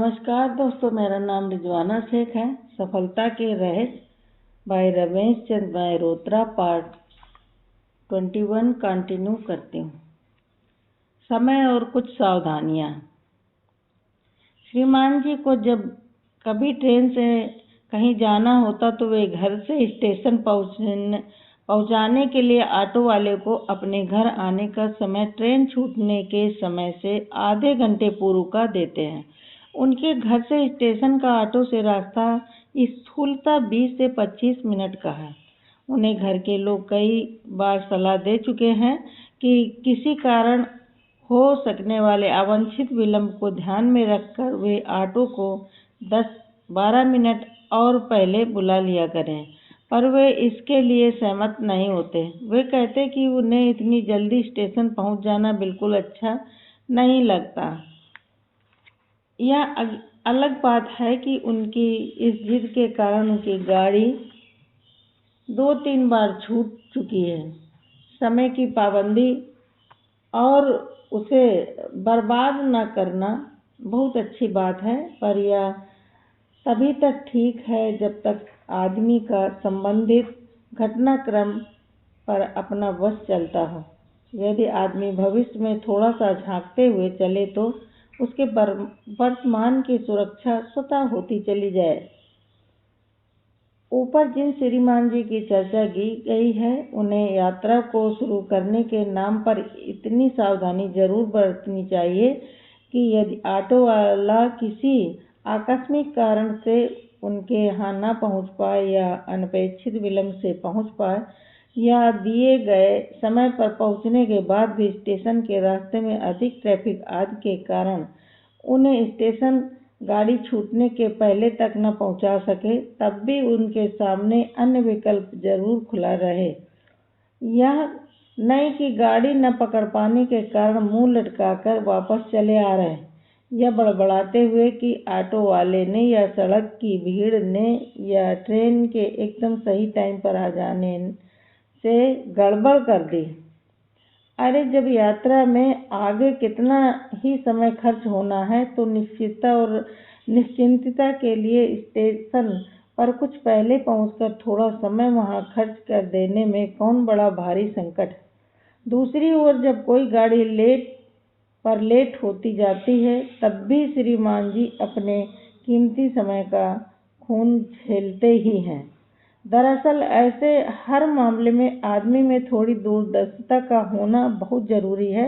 नमस्कार दोस्तों, मेरा नाम रिजवाना शेख है। सफलता के रहस्य bye Ramesh Chandra Malhotra part 21 continue करती हूँ। समय और कुछ सावधानियाँ। श्रीमान जी को जब कभी ट्रेन से कहीं जाना होता तो वे घर से स्टेशन पहुँचाने के लिए ऑटो वाले को अपने घर आने का समय ट्रेन छूटने के समय से आधे घंटे पूर्व का देते हैं। उनके घर से स्टेशन का ऑटो से रास्ता स्थूलतः 20 से 25 मिनट का है। उन्हें घर के लोग कई बार सलाह दे चुके हैं कि किसी कारण हो सकने वाले अवांछित विलंब को ध्यान में रखकर वे ऑटो को 10-12 मिनट और पहले बुला लिया करें, पर वे इसके लिए सहमत नहीं होते। वे कहते कि उन्हें इतनी जल्दी स्टेशन पहुंच जाना बिल्कुल अच्छा नहीं लगता। यह अलग बात है कि उनकी इस जिद के कारण उनकी गाड़ी 2-3 बार छूट चुकी है। समय की पाबंदी और उसे बर्बाद न करना बहुत अच्छी बात है, पर यह तभी तक ठीक है जब तक आदमी का संबंधित घटनाक्रम पर अपना वश चलता हो। यदि आदमी भविष्य में थोड़ा सा झांकते हुए चले तो उसके वर्तमान की सुरक्षा स्वतः होती चली जाए। ऊपर जिन श्रीमान जी की चर्चा की गई है, उन्हें यात्रा को शुरू करने के नाम पर इतनी सावधानी जरूर बरतनी चाहिए कि यदि ऑटो वाला किसी आकस्मिक कारण से उनके यहाँ न पहुँच पाए या अनपेक्षित विलंब से पहुँच पाए या दिए गए समय पर पहुँचने के बाद भी स्टेशन के रास्ते में अधिक ट्रैफिक आदि के कारण उन्हें स्टेशन गाड़ी छूटने के पहले तक न पहुंचा सके, तब भी उनके सामने अन्य विकल्प जरूर खुला रहे। यह नहीं कि गाड़ी न पकड़ पाने के कारण मुंह लटकाकर वापस चले आ रहे या बड़बड़ाते हुए कि ऑटो वाले ने या सड़क की भीड़ ने या ट्रेन के एकदम सही टाइम पर आ जाने से गड़बड़ कर दी। अरे, जब यात्रा में आगे कितना ही समय खर्च होना है तो निश्चितता और निश्चिंतता के लिए स्टेशन पर कुछ पहले पहुंचकर थोड़ा समय वहां खर्च कर देने में कौन बड़ा भारी संकट है। दूसरी ओर जब कोई गाड़ी लेट होती जाती है, तब भी श्रीमान जी अपने कीमती समय का खून झेलते ही हैं। दरअसल ऐसे हर मामले में आदमी में थोड़ी दूरदर्शिता का होना बहुत जरूरी है।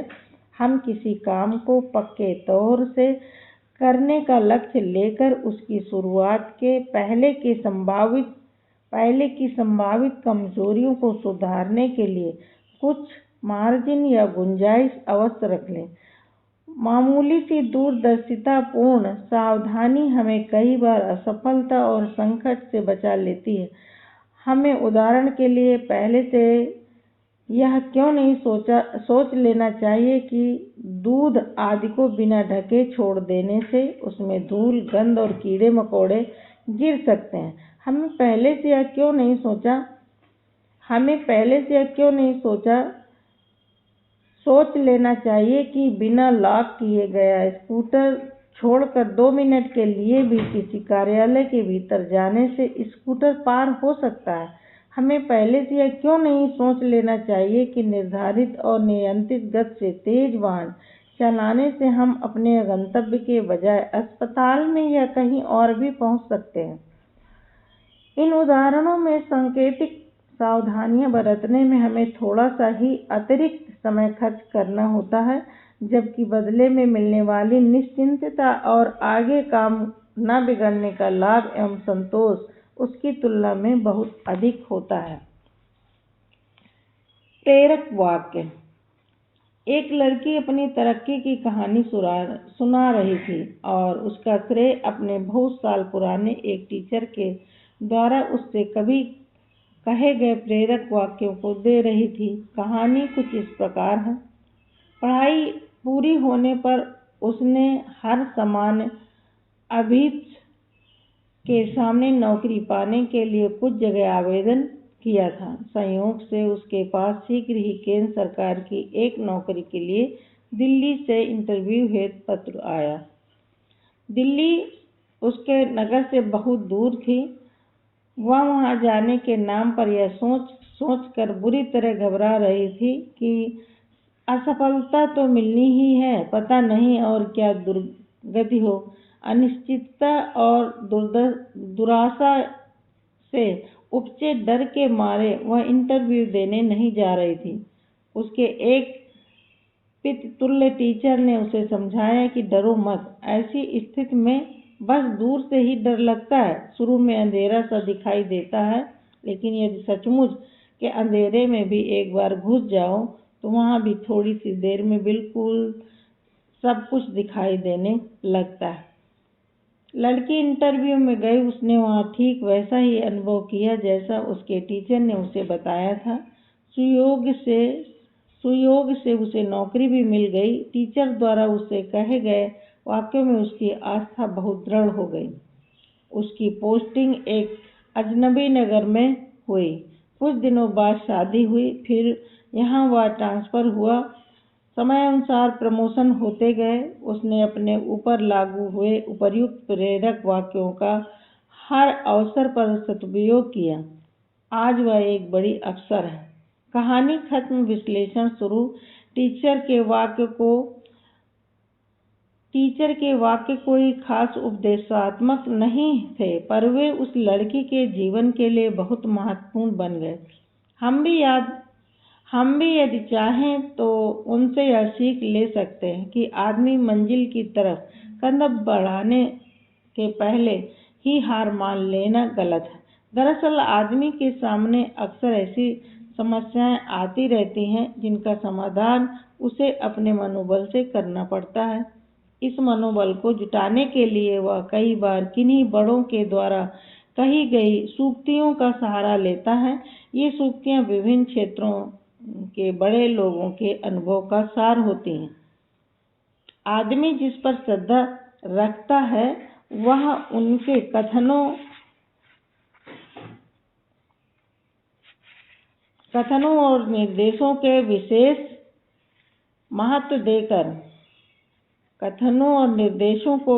हम किसी काम को पक्के तौर से करने का लक्ष्य लेकर उसकी शुरुआत के पहले की संभावित कमजोरियों को सुधारने के लिए कुछ मार्जिन या गुंजाइश अवश्य रख लें। मामूली सी दूरदर्शितापूर्ण सावधानी हमें कई बार असफलता और संकट से बचा लेती है। हमें उदाहरण के लिए पहले से यह क्यों नहीं सोच लेना चाहिए कि दूध आदि को बिना ढके छोड़ देने से उसमें धूल, गंध और कीड़े मकोड़े गिर सकते हैं। हमें पहले से यह क्यों नहीं सोच लेना चाहिए कि बिना लॉक किए गया स्कूटर छोड़कर 2 मिनट के लिए भी किसी कार्यालय के भीतर जाने से स्कूटर पार हो सकता है। हमें पहले से यह क्यों नहीं सोच लेना चाहिए कि निर्धारित और नियंत्रित गति से तेज वाहन चलाने से हम अपने गंतव्य के बजाय अस्पताल में या कहीं और भी पहुंच सकते हैं। इन उदाहरणों में सांकेतिक सावधानियां बरतने में हमें थोड़ा सा ही अतिरिक्त समय खर्च करना होता है, जबकि बदले में मिलने वाली निश्चिंतता और आगे काम न बिगड़ने का लाभ एवं संतोष उसकी तुलना में बहुत अधिक होता है। प्रेरक वाक्य। एक लड़की अपनी तरक्की की कहानी सुना रही थी और उसका श्रेय अपने बहुत साल पुराने एक टीचर के द्वारा उससे कभी कहे गए प्रेरक वाक्यों को दे रही थी। कहानी कुछ इस प्रकार है। पढ़ाई पूरी होने पर उसने हर सामान्य अभीष्ट के सामने नौकरी पाने के लिए कुछ जगह आवेदन किया था। संयोग से उसके पास शीघ्र ही केंद्र सरकार की एक नौकरी के लिए दिल्ली से इंटरव्यू हेतु पत्र आया। दिल्ली उसके नगर से बहुत दूर थी। वह वहां जाने के नाम पर यह सोच कर बुरी तरह घबरा रही थी कि असफलता तो मिलनी ही है, पता नहीं और क्या दुर्गति हो। अनिश्चितता और दुराशा से उपचे डर के मारे वह इंटरव्यू देने नहीं जा रही थी। उसके एक पितृतुल्य टीचर ने उसे समझाया कि डरो मत, ऐसी स्थिति में बस दूर से ही डर लगता है, शुरू में अंधेरा सा दिखाई देता है, लेकिन यदि सचमुच के अंधेरे में भी एक बार घुस जाओ तो वहाँ भी थोड़ी सी देर में बिल्कुल सब कुछ दिखाई देने लगता है। लड़की इंटरव्यू में गई, उसने वहाँ ठीक वैसा ही अनुभव किया जैसा उसके टीचर ने उसे बताया था। सुयोग से उसे नौकरी भी मिल गई। टीचर द्वारा उसे कहे गए वाक्यों में उसकी आस्था बहुत दृढ़ हो गई। उसकी पोस्टिंग एक अजनबी नगर में हुई। कुछ दिनों बाद शादी हुई, फिर यहाँ वह ट्रांसफ़र हुआ। समयानुसार प्रमोशन होते गए। उसने अपने ऊपर लागू हुए उपर्युक्त प्रेरक वाक्यों का हर अवसर पर सदुपयोग किया। आज वह एक बड़ी अफसर है। कहानी खत्म, विश्लेषण शुरू। टीचर के वाक्य कोई खास उपदेशात्मक नहीं थे, पर वे उस लड़की के जीवन के लिए बहुत महत्वपूर्ण बन गए। हम भी यदि चाहें तो उनसे यह सीख ले सकते हैं कि आदमी मंजिल की तरफ कदम बढ़ाने के पहले ही हार मान लेना गलत है। दरअसल आदमी के सामने अक्सर ऐसी समस्याएं आती रहती हैं जिनका समाधान उसे अपने मनोबल से करना पड़ता है। इस मनोबल को जुटाने के लिए वह कई बार किन्हीं बड़ों के द्वारा कही गई सूक्तियों का सहारा लेता है। ये सूक्तियाँ विभिन्न क्षेत्रों के बड़े लोगों के अनुभव का सार होती हैं। आदमी जिस पर श्रद्धा रखता है वह उनके कथनों और निर्देशों को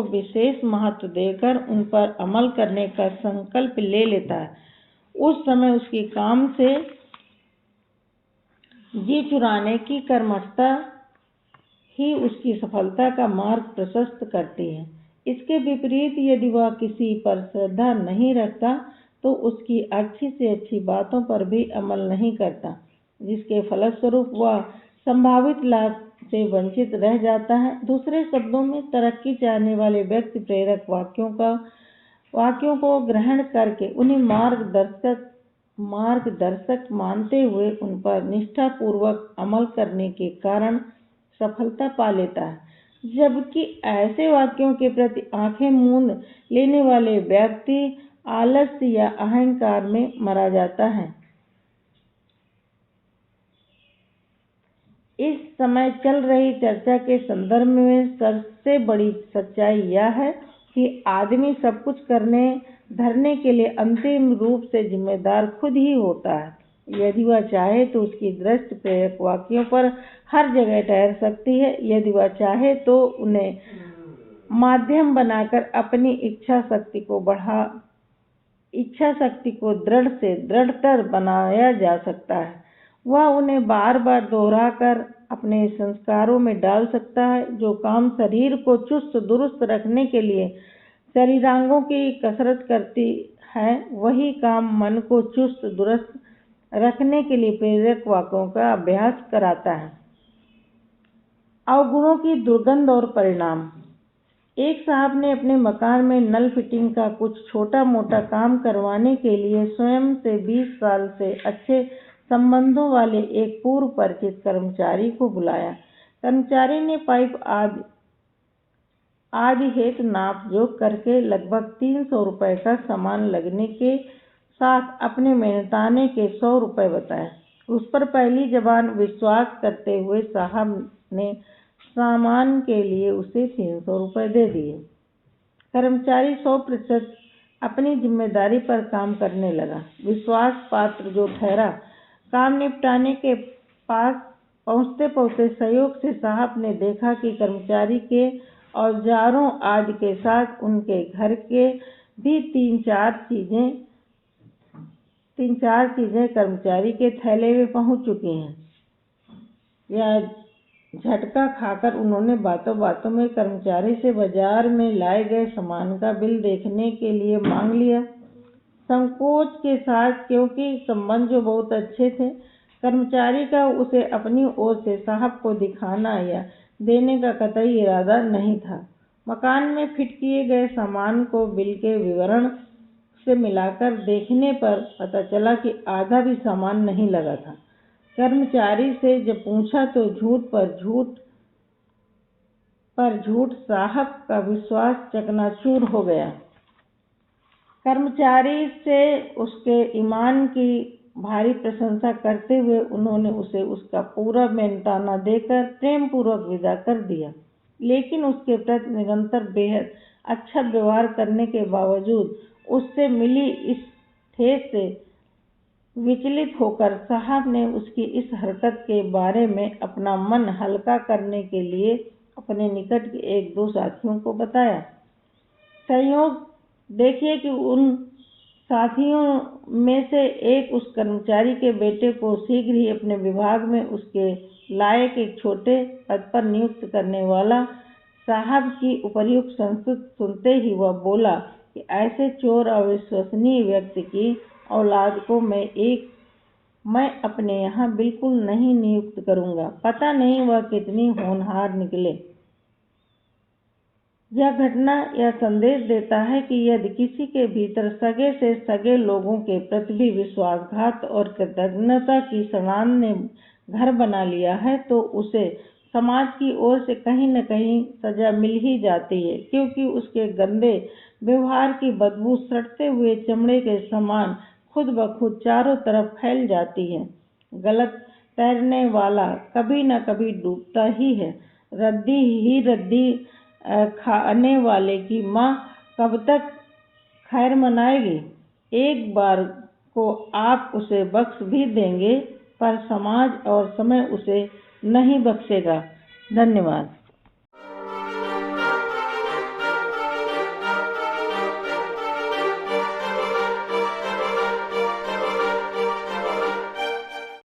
विशेष महत्व देकर उन पर अमल करने का संकल्प ले लेता है। उस समय उसकी काम से जी चुराने की कर्मठता ही उसकी सफलता का मार्ग प्रशस्त करती है। इसके विपरीत यदि वह किसी पर श्रद्धा नहीं रखता तो उसकी अच्छी से अच्छी बातों पर भी अमल नहीं करता, जिसके फलस्वरूप वह संभावित लाभ से वंचित रह जाता है। दूसरे शब्दों में, तरक्की चाहने वाले व्यक्ति प्रेरक वाक्यों को ग्रहण करके उन्हें मार्गदर्शक मानते हुए उन पर निष्ठापूर्वक अमल करने के कारण सफलता पा लेता है, जबकि ऐसे वाक्यों के प्रति आंखें मूंद लेने वाले व्यक्ति आलस्य या अहंकार में मरा जाता है। इस समय चल रही चर्चा के संदर्भ में सबसे बड़ी सच्चाई यह है कि आदमी सब कुछ करने धरने के लिए अंतिम रूप से जिम्मेदार खुद ही होता है। यदि वह चाहे तो उसकी दृष्टि प्रेरक वाक्यों पर हर जगह ठहर सकती है। यदि वह चाहे तो उन्हें माध्यम बनाकर अपनी इच्छा शक्ति को दृढ़ से दृढ़तर बनाया जा सकता है। वह उन्हें बार बार दोहराकर अपने संस्कारों में डाल सकता है। जो काम शरीर को चुस्त दुरुस्त रखने के लिए शरीरांगों की कसरत करती है, वही काम मन को चुस्त दुरुस्त रखने के लिए प्रेरक वाक्यों का अभ्यास कराता है। अवगुणों की दुर्गंध और परिणाम। एक साहब ने अपने मकान में नल फिटिंग का कुछ छोटा मोटा काम करवाने के लिए स्वयं से 20 साल से अच्छे संबंधों वाले एक पूर्व परिचित कर्मचारी को बुलाया। कर्मचारी ने पाइप आदि हेतु नाप जोख करके लगभग 300 रुपये का सामान लगने के साथ अपने मेहनताने के 100 रुपये बताए। उस पर पहली जबान विश्वास करते हुए साहब ने सामान के लिए उसे 300 रुपये दे दिए। कर्मचारी 100% अपनी जिम्मेदारी पर काम करने लगा। विश्वास पात्र जो ठहरा, काम निपटाने के पास पहुँचते सहयोग से साहब ने देखा कि कर्मचारी के औजारों आदि के साथ उनके घर के भी तीन चार चीजें कर्मचारी के थैले में पहुंच चुकी हैं। यह झटका खाकर उन्होंने बातों बातों में कर्मचारी से बाजार में लाए गए सामान का बिल देखने के लिए मांग लिया। संकोच के साथ, क्योंकि संबंध जो बहुत अच्छे थे, कर्मचारी का उसे अपनी ओर से साहब को दिखाना या देने का कतई इरादा नहीं था। मकान में फिट किए गए सामान को बिल के विवरण से मिलाकर देखने पर पता चला कि आधा भी सामान नहीं लगा था। कर्मचारी से जब पूछा तो झूठ पर झूठ, साहब का विश्वास चकनाचूर हो गया। कर्मचारी से उसके ईमान की भारी प्रशंसा करते हुए उन्होंने उसे उसका पूरा मेहनताना देकर प्रेम पूर्वक विदा कर दिया, लेकिन उसके प्रति निरंतर बेहद अच्छा व्यवहार करने के बावजूद उससे मिली इस ठेस से विचलित होकर साहब ने उसकी इस हरकत के बारे में अपना मन हल्का करने के लिए अपने निकट के एक दो साथियों को बताया। संयोग देखिए कि उन साथियों में से एक उस कर्मचारी के बेटे को शीघ्र ही अपने विभाग में उसके लायक एक छोटे पद पर नियुक्त करने वाला। साहब की उपर्युक्त संस्कृत सुनते ही वह बोला कि ऐसे चोर अविश्वसनीय व्यक्ति की औलाद को मैं अपने यहाँ बिल्कुल नहीं नियुक्त करूँगा। पता नहीं वह कितनी होनहार निकले। यह घटना यह संदेश देता है कि यदि किसी के भीतर सगे से सगे लोगों के प्रति भी विश्वासघात और कृतज्ञता की सड़ान ने घर बना लिया है तो उसे समाज की ओर से कहीं न कहीं सजा मिल ही जाती है, क्योंकि उसके गंदे व्यवहार की बदबू सड़ते हुए चमड़े के समान खुद ब खुद चारों तरफ फैल जाती है। गलत तैरने वाला कभी न कभी डूबता ही है। रद्दी खाने वाले की माँ कब तक खैर मनाएगी। एक बार को आप उसे बख्श भी देंगे पर समाज और समय उसे नहीं बख्शेगा। धन्यवाद।